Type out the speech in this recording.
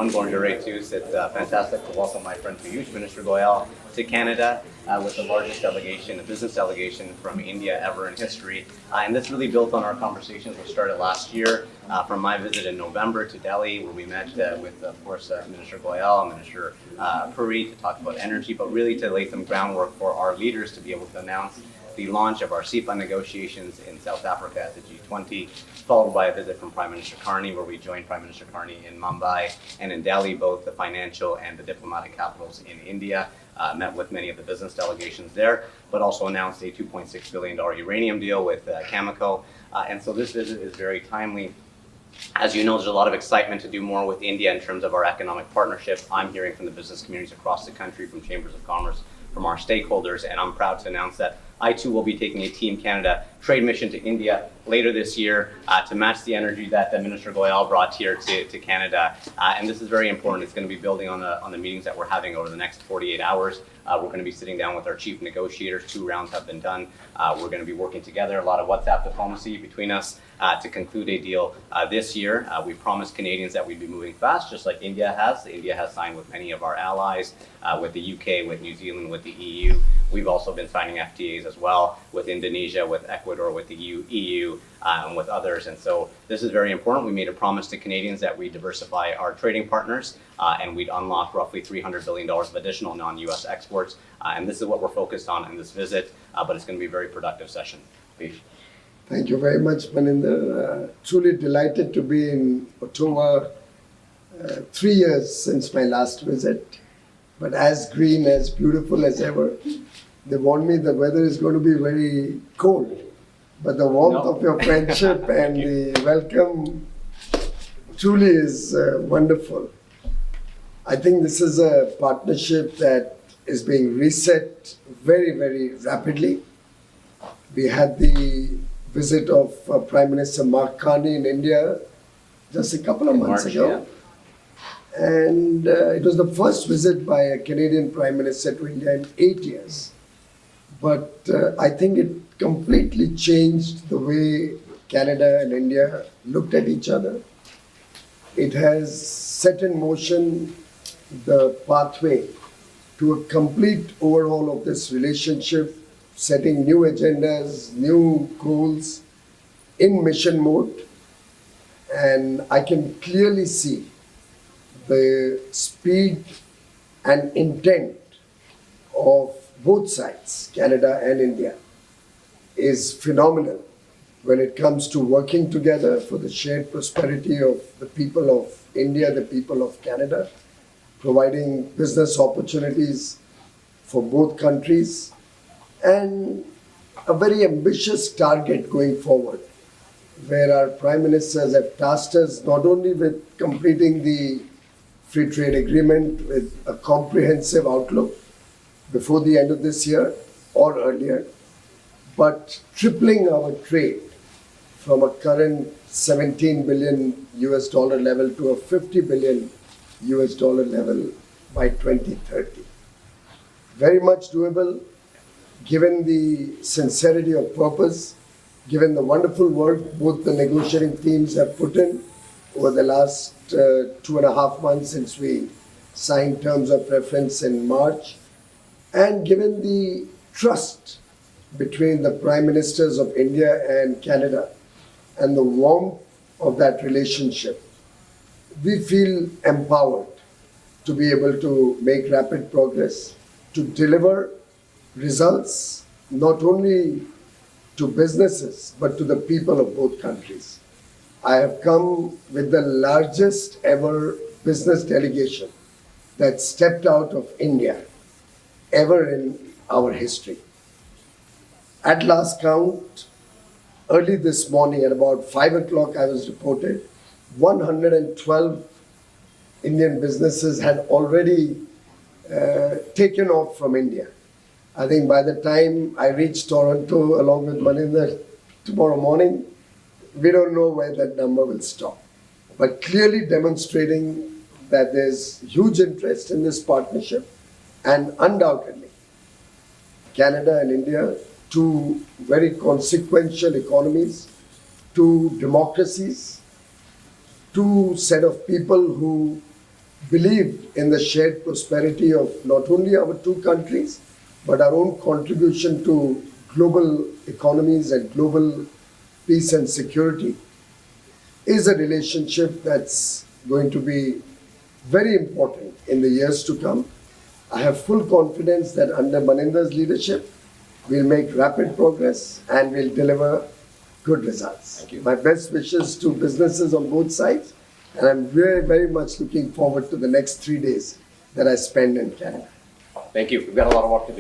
everyone. Bonjour à tous. It's fantastic to welcome my friend Piyush, Minister Goyal, to Canada with the largest delegation, a business delegation from India ever in history. And this really built on our conversations which started last year from my visit in November to Delhi, where we met with, of course, Minister Goyal, Minister Puri to talk about energy, but really to lay some groundwork for our leaders to be able to announce the launch of our CEPA negotiations in South Africa at the G20, followed by a visit from Prime Minister Carney, where we joined Prime Minister Carney in Mumbai and in Delhi, both the financial and the diplomatic capitals in India. Met with many of the business delegations there, but also announced a $2.6 billion uranium deal with Cameco. And so this visit is very timely. As you know, there's a lot of excitement to do more with India in terms of our economic partnership. I'm hearing from the business communities across the country, from chambers of commerce, from our stakeholders, and I'm proud to announce that I too will be taking a Team Canada trade mission to India later this year to match the energy that Minister Goyal brought here to Canada. And this is very important. It's going to be building on the meetings that we're having over the next 48 hours. We're going to be sitting down with our chief negotiators. 2 rounds have been done. We're going to be working together, a lot of WhatsApp diplomacy between us to conclude a deal this year. We promised Canadians that we'd be moving fast, just like India has. India has signed with many of our allies, with the UK, with New Zealand, with the EU. We've also been signing FTAs as well with Indonesia, with Ecuador, with the EU, and with others. And so this is very important. We made a promise to Canadians that we diversify our trading partners and we'd unlock roughly $300 billion of additional non-US exports. And this is what we're focused on in this visit, but it's going to be a very productive session. Please. Thank you very much, Maninder. Truly delighted to be in Ottawa. 3 years since my last visit, but as green, as beautiful as ever. They warned me the weather is going to be very cold, but the warmth of your friendship and the welcome truly is wonderful. I think this is a partnership that is being reset very, very rapidly. We had the visit of Prime Minister Mark Carney in India just a couple of months ago. Yeah. And it was the first visit by a Canadian Prime Minister to India in 8 years. But I think it completely changed the way Canada and India looked at each other. It has set in motion the pathway to a complete overhaul of this relationship, setting new agendas, new goals in mission mode. And I can clearly see the speed and intent of both sides, Canada and India, is phenomenal when it comes to working together for the shared prosperity of the people of India, the people of Canada, providing business opportunities for both countries, and a very ambitious target going forward, where our prime ministers have tasked us not only with completing the free trade agreement with a comprehensive outlook before the end of this year or earlier, but tripling our trade from a current $17 billion US level to a $50 billion US level by 2030. Very much doable, given the sincerity of purpose, given the wonderful work both the negotiating teams have put in over the last 2.5 months since we signed terms of reference in March, and given the trust between the Prime Ministers of India and Canada and the warmth of that relationship, we feel empowered to be able to make rapid progress, to deliver results not only to businesses but to the people of both countries. I have come with the largest ever business delegation that stepped out of India ever in our history. At last count, early this morning at about 5 o'clock, I was reported 112 Indian businesses had already taken off from India. I think by the time I reach Toronto along with Maninder tomorrow morning, we don't know where that number will stop. But clearly demonstrating that there's huge interest in this partnership, and undoubtedly Canada and India, two very consequential economies, two democracies, two set of people who believe in the shared prosperity of not only our two countries, but our own contribution to global economies and global peace and security is a relationship that's going to be very important in the years to come. I have full confidence that under Maninder's leadership, we'll make rapid progress and we'll deliver good results. Thank you. My best wishes to businesses on both sides, and I'm very, very much looking forward to the next 3 days that I spend in Canada. Thank you. We've got a lot of work to do.